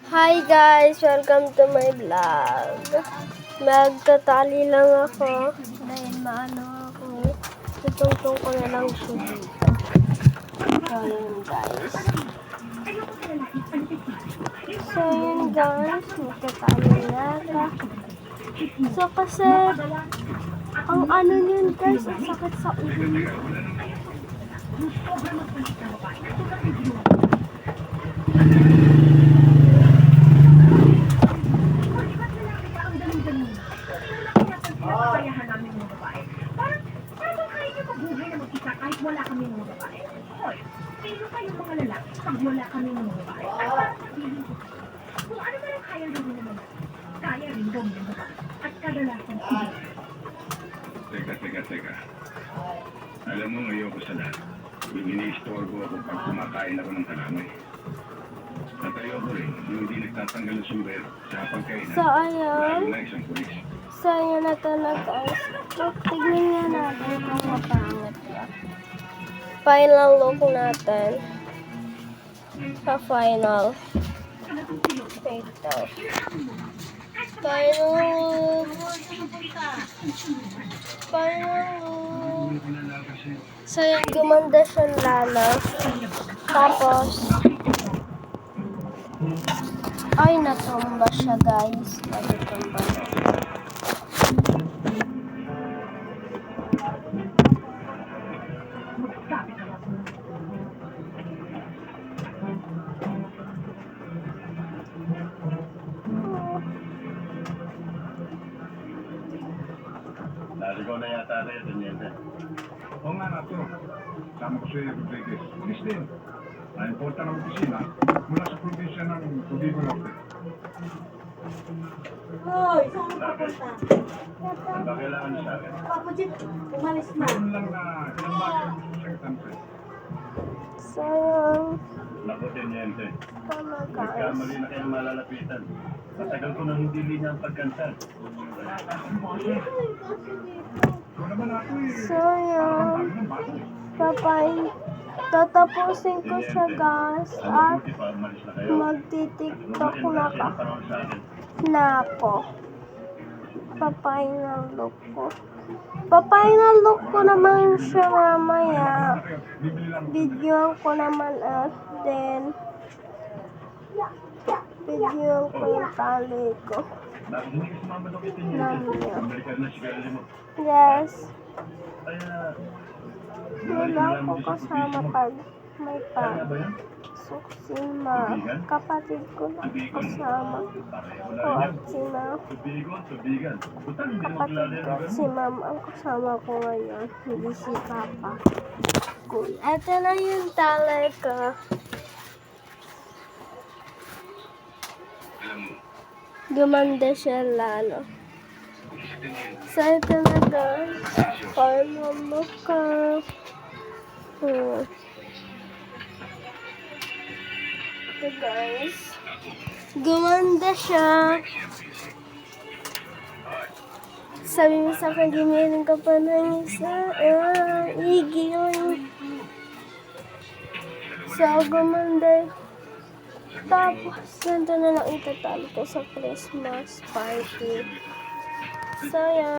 Hi guys! Welcome to my vlog. Magtatali lang ako dahil maano ako. Tutungtong ko na lang siya dito. So yun guys. Magtatali na ako. So kasi ang ano yun guys, ang sakit sa ulo. Kahit wala kami ng mga babae. Hoy, sino kayong mga lalaki pag wala kami ng mga babae? Kung ano ba yung kaya gawin naman, kaya rin gawin ng babae. At kadalasan Teka. Alam mo, ayoko sa lahat. Yung ini-istorbo ako pag kumakain ako ng kalamay. At ayoko rin, yung hindi nagtatanggal ng sombrero sa pagkainan. So ayun. Lalo na isang pulis. So yun na to na guys. Tignan nga natin kung mapangit ba. Final look natin. Sa final. Ito. Final look. So yun, gumanda siya lalo. Tapos, ay natumba siya guys. Natumba siya. Narigaw na yata rin, Daniel. Oo nga na to. Sama ko si Rodriguez. Pulis din. Na-importa ng opisina mula sa probinsya ng Tobigo Norte. Hoy, saan ka papunta? Ang ba kailangan niyo sa akin? Papujit, umalis na. Noon lang na ilang bagay ang gusto siyang tanpe. So yun. Naku, Daniel. Tama guys. Nagkamali na kayong malalapitan. Matagal ko nang hindi linya ang pagkansal. Ito naman ako eh. So yun. Tatapusin ko siya guys. At Buti pa, umalis na kayo. magti-tiktok na ako. Final look ko. Final look ko naman siya mamaya. Videoan ko naman at then videoan ko yung tali ko. Bakit hindi ka sumama daw kita niya? Namaya. Bumalikan na sigarilyo mo. Yes. Kaya... Wala ko kasama pag may Kaya ba yan? suksima. Kapatid ko lang kasama. O at si ma'am. Tubigan. Butan, hindi mo Kapatid kilala ko yan. at si ma'am ang kasama ko ngayon. Hindi si papa. Cool. Ito na yung tali ko. Alam mo, Gumanda siya lalo. So ito na guys. Final look ko. Ito guys. Gumanda siya. Sabi mo sa akin, gumiling ka pa ng isa. Igi yun. So, gumanda. Tapos, nandun na lang itatali ko sa Christmas party. So, yan.